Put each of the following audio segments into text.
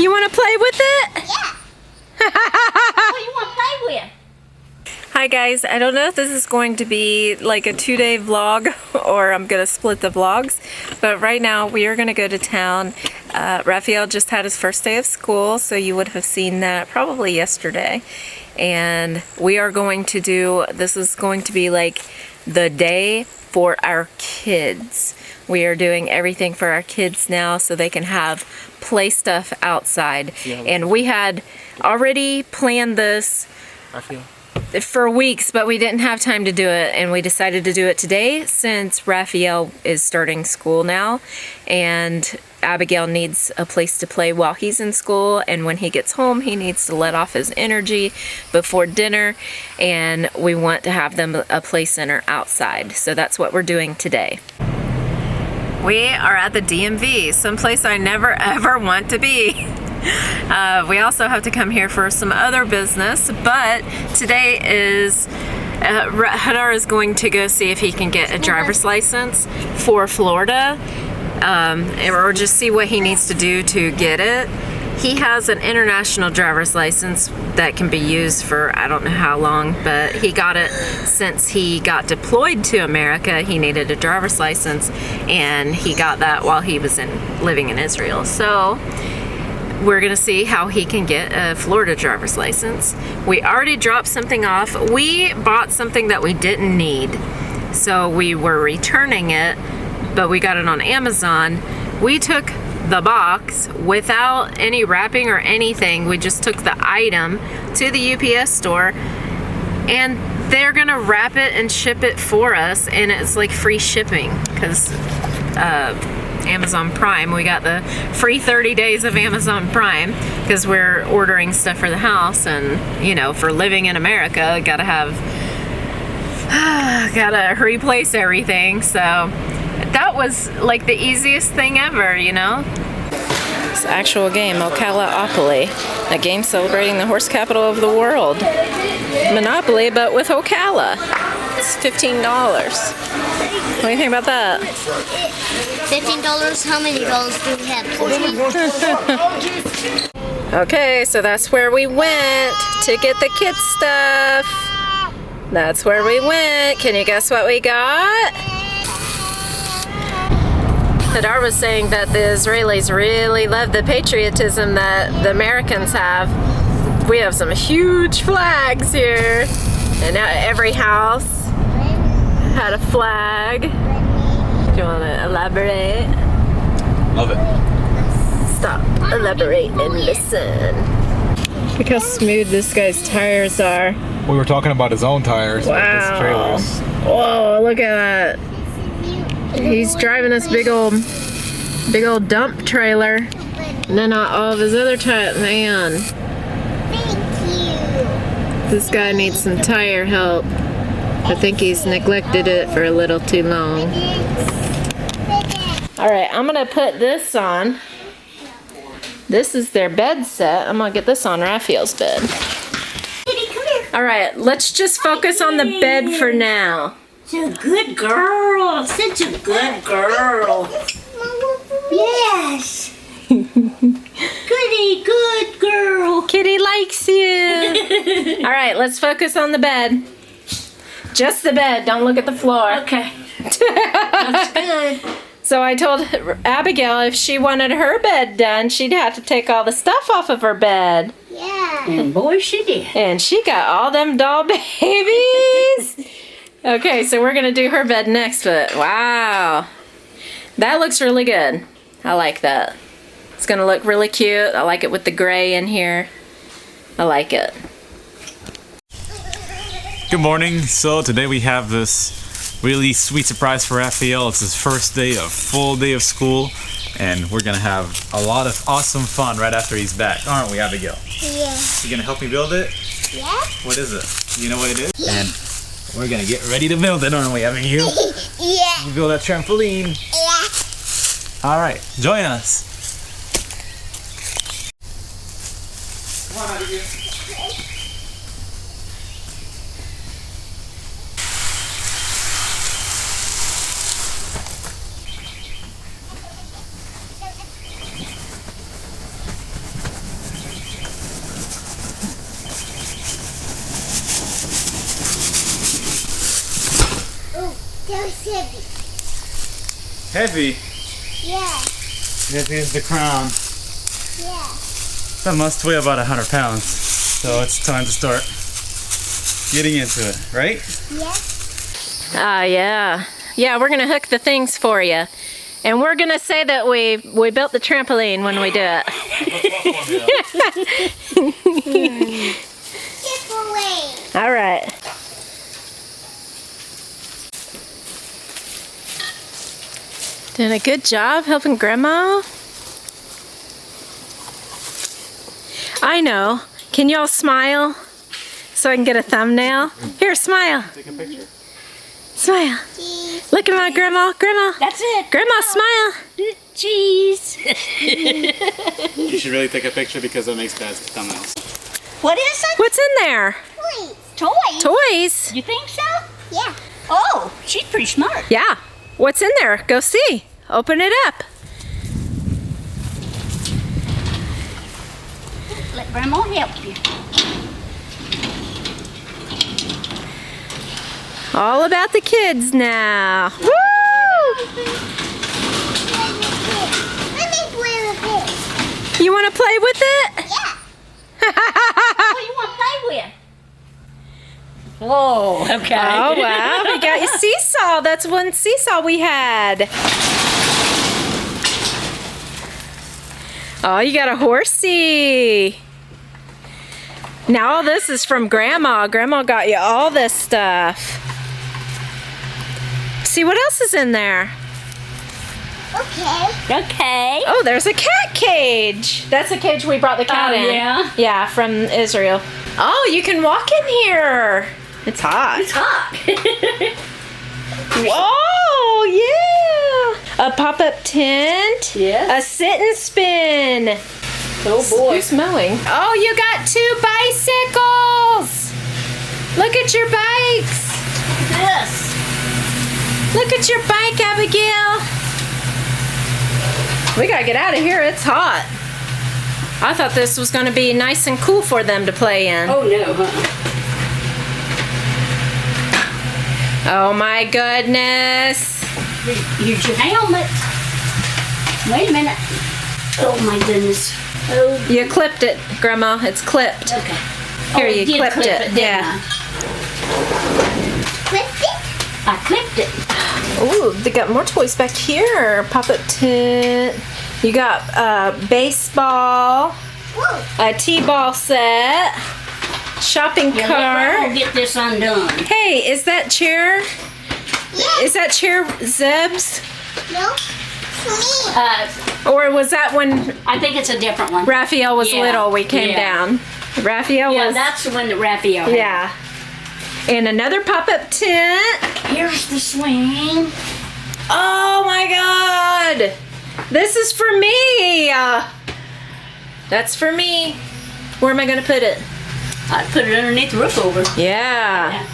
You want to play with it? Yeah. What do you want to play with? Hi guys, I don't know if this is going to be like a 2-day vlog or I'm going to split the vlogs, but right now we are going to go to town. Rafael just had his first day of school, so you would have seen that probably yesterday. And we are going to do, this is going to be like the day for our kids. We are doing everything for our kids now so they can have play stuff outside. And we had already planned this for weeks, but we didn't have time to do it, and we decided to do it today since Rafael is starting school now and Abigail needs a place to play while he's in school, and when he gets home he needs to let off his energy before dinner, and we want to have them a play center outside, so that's what we're doing today. We are at the DMV, someplace I never ever want to be. We also have to come here for some other business, but today is Hadar is going to go see if he can get a driver's license for Florida, or just see what he needs to do to get it. He has an international driver's license that can be used for I don't know how long, but he got it since he got deployed to America. He needed a driver's license, and he got that while he was living in Israel. So we're gonna see how he can get a Florida driver's license. We already dropped something off. We bought something that we didn't need, so we were returning it, but we got it on Amazon. We took the box without any wrapping or anything. We just took the item to the UPS store, and they're gonna wrap it and ship it for us, and it's like free shipping because Amazon Prime. We got the free 30 days of Amazon Prime because we're ordering stuff for the house, and you know, for living in America, gotta replace everything. So that was like the easiest thing ever, you know. It's an actual game, Ocala-opoly, a game celebrating the horse capital of the world. Monopoly, but with Ocala. It's $15. What do you think about that? $15? How many dollars do we have? Okay, so that's where we went to get the kids stuff. That's where we went. Can you guess what we got? Hadar was saying that the Israelis really love the patriotism that the Americans have. We have some huge flags here, and now every house had a flag. Do you want to elaborate? Love it. Stop, elaborate, and listen. Look how smooth this guy's tires are. We were talking about his own tires. Wow. Trailers. Whoa, look at that. He's driving this big old dump trailer, and then all of his other tires. Man, Thank you. this guy needs some tire help. I think he's neglected it for a little too long. Alright, I'm gonna put this on. This is their bed set. I'm gonna get this on Rafael's bed. Alright, let's just focus on the bed for now. Such a good girl. Such a good girl. Yes. Goody good girl. Kitty likes you. Alright, let's focus on the bed. Just the bed, don't look at the floor. Okay. That's good. So I told Abigail if she wanted her bed done, she'd have to take all the stuff off of her bed. Yeah. And boy, she did. And she got all them doll babies. Okay, so we're gonna do her bed next, but wow. That looks really good. I like that. It's gonna look really cute. I like it with the gray in here. I like it. Good morning. So today we have this really sweet surprise for Rafael. It's his first day, a full day of school, and we're gonna have a lot of awesome fun right after he's back, aren't we, Abigail? Yeah. You gonna help me build it? Yeah. What is it? You know what it is? And we're gonna get ready to build it, aren't we, Abigail? Yeah. We build that trampoline. Yeah. All right, join us. Come on, Abigail. heavy. Heavy? Yeah. Heavy as the crown. Yeah. That must weigh about 100 pounds. So it's time to start getting into it, right? Yeah. Yeah. Yeah, we're gonna hook the things for you. And we're gonna say that we built the trampoline when we do it. Skip away. All right. Doing a good job helping Grandma. I know. Can y'all smile so I can get a thumbnail? Here, smile. Take a picture. Smile. Cheese. Look at my Grandma. Grandma. That's it. Grandma, smile. Cheese. You should really take a picture because it makes best thumbnails. What is it? What's in there? Please. Toys. Toys. You think so? Yeah. Oh, she's pretty smart. Yeah. What's in there? Go see. Open it up. Let Grandma help you. All about the kids now. Woo! Let me play with it. You want to play with it? Yeah. What do you want to play with? Whoa, okay. Oh, wow. We got your seesaw. That's one seesaw we had. Oh, you got a horsey. Now all this is from Grandma. Grandma got you all this stuff. See what else is in there? Okay. Okay. Oh, there's a cat cage. That's a cage we brought the cat Oh, in. yeah? Yeah, from Israel. Oh, you can walk in here. It's hot. It's hot. Whoa, yeah. A pop-up tent. Yes. A sit and spin. Oh boy. Who's mowing? Oh, you got 2 bicycles. Look at your bikes. This. Look at your bike, Abigail. We gotta get out of here. It's hot. I thought this was gonna be nice and cool for them to play in. Oh no, huh? Oh my goodness. Here's your helmet. Wait a minute. Oh my goodness. Oh. You clipped it, Grandma. It's clipped. Okay. Here, I you did clipped clip it. didn't Yeah. Clip it. I clipped it. Ooh, they got more toys back here. Pop-up tent. You got baseball, Whoa. a t-ball set, shopping Yeah, let cart. Grandma get this undone. Hey, is that chair? Yeah. Is that chair Zeb's? No. For me. Or was that when I think it's a different one. Raphael was Yeah, little? We came yeah. down. Raphael Yeah, was. that's the one that Rafael had. Yeah. And another pop-up tent. Here's the swing. Oh my God! This is for me! That's for me. Where am I gonna put it? I put it underneath the roof over. Yeah.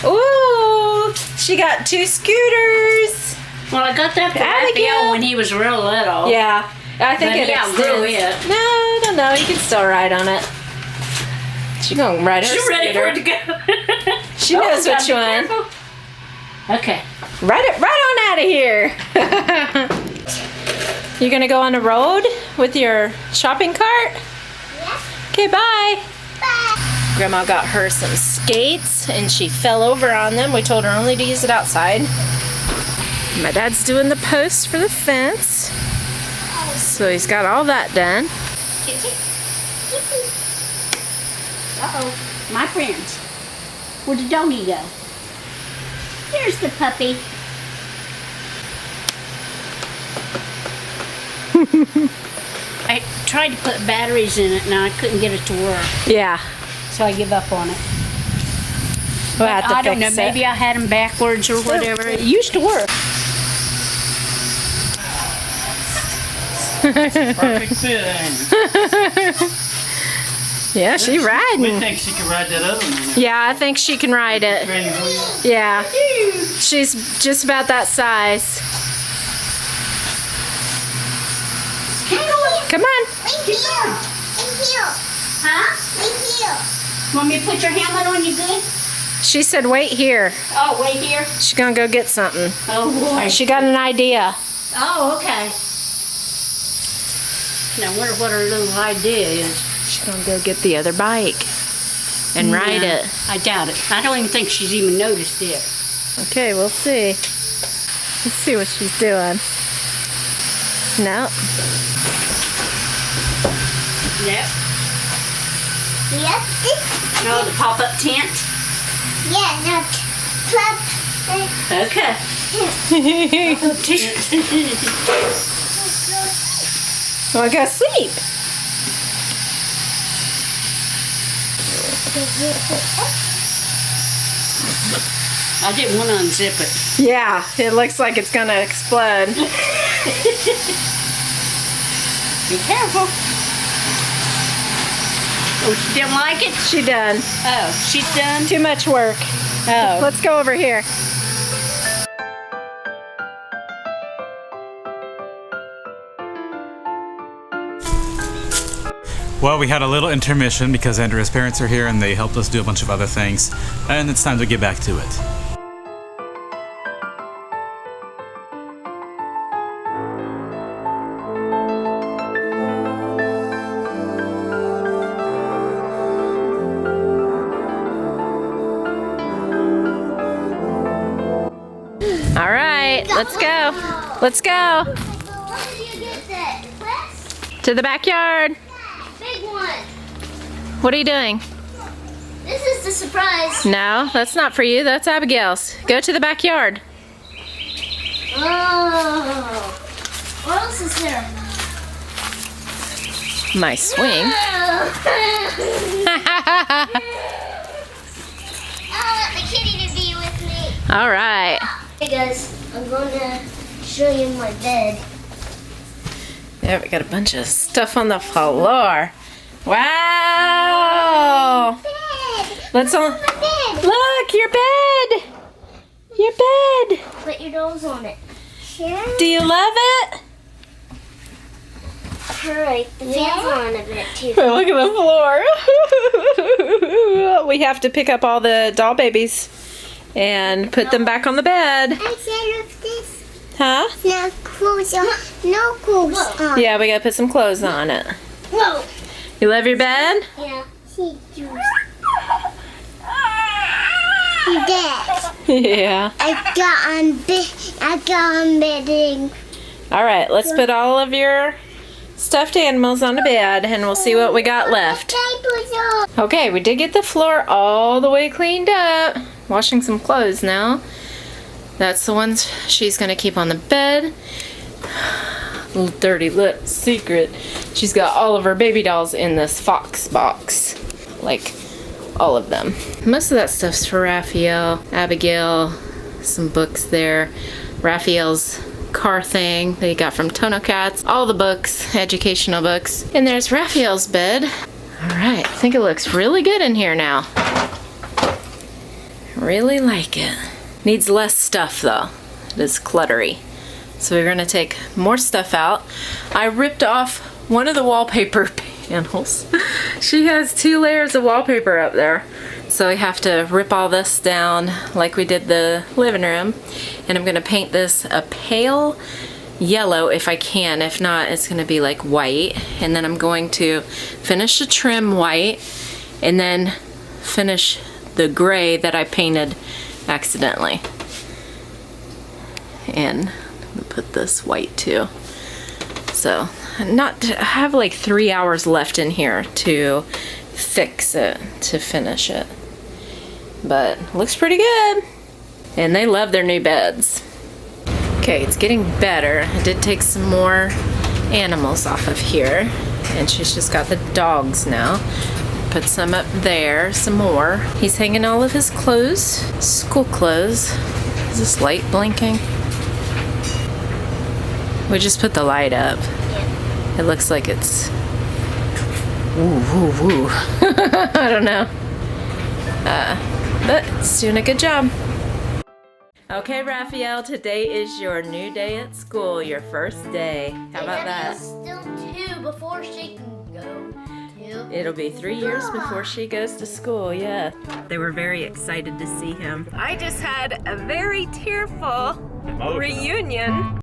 Ooh! She got 2 scooters. Well, I got that for Abigail. Rafael when he was real little. Yeah. I think But it he outgrew extends. it. No, I don't know. You can still ride on it. She gonna ride her She's scooter. ready for it to go. She knows which one. Okay. Ride it right on out of here. You gonna go on the road with your shopping cart? Yeah. Okay, bye. Bye. Grandma got her some skates and she fell over on them. We told her only to use it outside. My dad's doing the post for the fence. So he's got all that done. Uh-oh. My friends. Where'd the doggy go? There's the puppy. I tried to put batteries in it and I couldn't get it to work. Yeah, So I give up on it. we'll have to I don't know, fix maybe I had them backwards or whatever. It used to work. Perfect fit. Yeah, she We riding. think she could ride that other one. Yeah, I think she can ride it. Granny wheel. Yeah, she's just about that size. Come on. Right here. Right here. Huh? Right here. Want me to put your helmet on you good? She said wait here. Oh, wait here. She's gonna go get something. Oh, boy. She got an idea. Oh, okay. Now, I wonder what her little idea is. She's gonna go get the other bike and ride No, it. I doubt it. I don't even think she's even noticed it. Okay, we'll see. Let's see what she's doing. No. Yep. Yep. No, the pop-up tent. Yeah, no. Club. Okay. Pop-up tent. Well, go sleep. I didn't want to unzip it. Yeah, it looks like it's gonna explode. Be careful. Oh, she didn't like it? She done. Oh, she's done? Too much work. Oh. Let's go over here. Well, we had a little intermission because Andrea's parents are here and they helped us do a bunch of other things. And it's time to get back to it. All right, let's go. Let's go Where did you get that? West? to the backyard. Big one. What are you doing? This is the surprise. No, that's not for you. That's Abigail's. Go to the backyard. Oh. What else is there? My swing. I want the kitty to be with me. All right. Hey guys, I'm going to show you my bed. Yeah, we got a bunch of stuff on the floor. Wow. Bed. Let's all My bed. look your bed. Your bed. Put your nose on it. Sure. Do you love it? Alright, the fans on a bit too. Look at the floor. We have to pick up all the doll babies and put them back on the bed. I said of this. Huh? No clothes on. No clothes on. Yeah, we gotta put some clothes on it. Whoa. You love your bed? Yeah. See juice. Dad, Yeah. I got on bedding. All right, let's put all of your stuffed animals on the bed and we'll see what we got left. Diapers on. Okay, we did get the floor all the way cleaned up. Washing some clothes now. That's the ones she's gonna keep on the bed. Little dirty little secret. She's got all of her baby dolls in this Fox box. Like, all of them. Most of that stuff's for Rafael, Abigail, some books there. Rafael's car thing that he got from Tono Cats. All the books, educational books. And there's Rafael's bed. All right, I think it looks really good in here now. Really like it. Needs less stuff though. It is cluttery. So we're gonna take more stuff out. I ripped off one of the wallpaper panels. She has 2 layers of wallpaper up there. So we have to rip all this down like we did the living room. And I'm gonna paint this a pale yellow if I can. If not, it's gonna be like white. And then I'm going to finish the trim white and then finish the gray that I painted accidentally. And put this white too. So I have like 3 hours left in here to fix it, to finish it. But it looks pretty good. And they love their new beds. Okay, it's getting better. I did take some more animals off of here. And she's just got the dogs now. Put some up there, some more. He's hanging all of his clothes, school clothes. Is this light blinking? We just put the light up. It looks like it's... Woo, woo, woo. I don't know. But it's doing a good job. Okay, Rafael, today is your new day at school, your first day. How about that? Still 2 before she can go. 2. It'll be 3 years before she goes to school, yeah. They were very excited to see him. I just had a very tearful reunion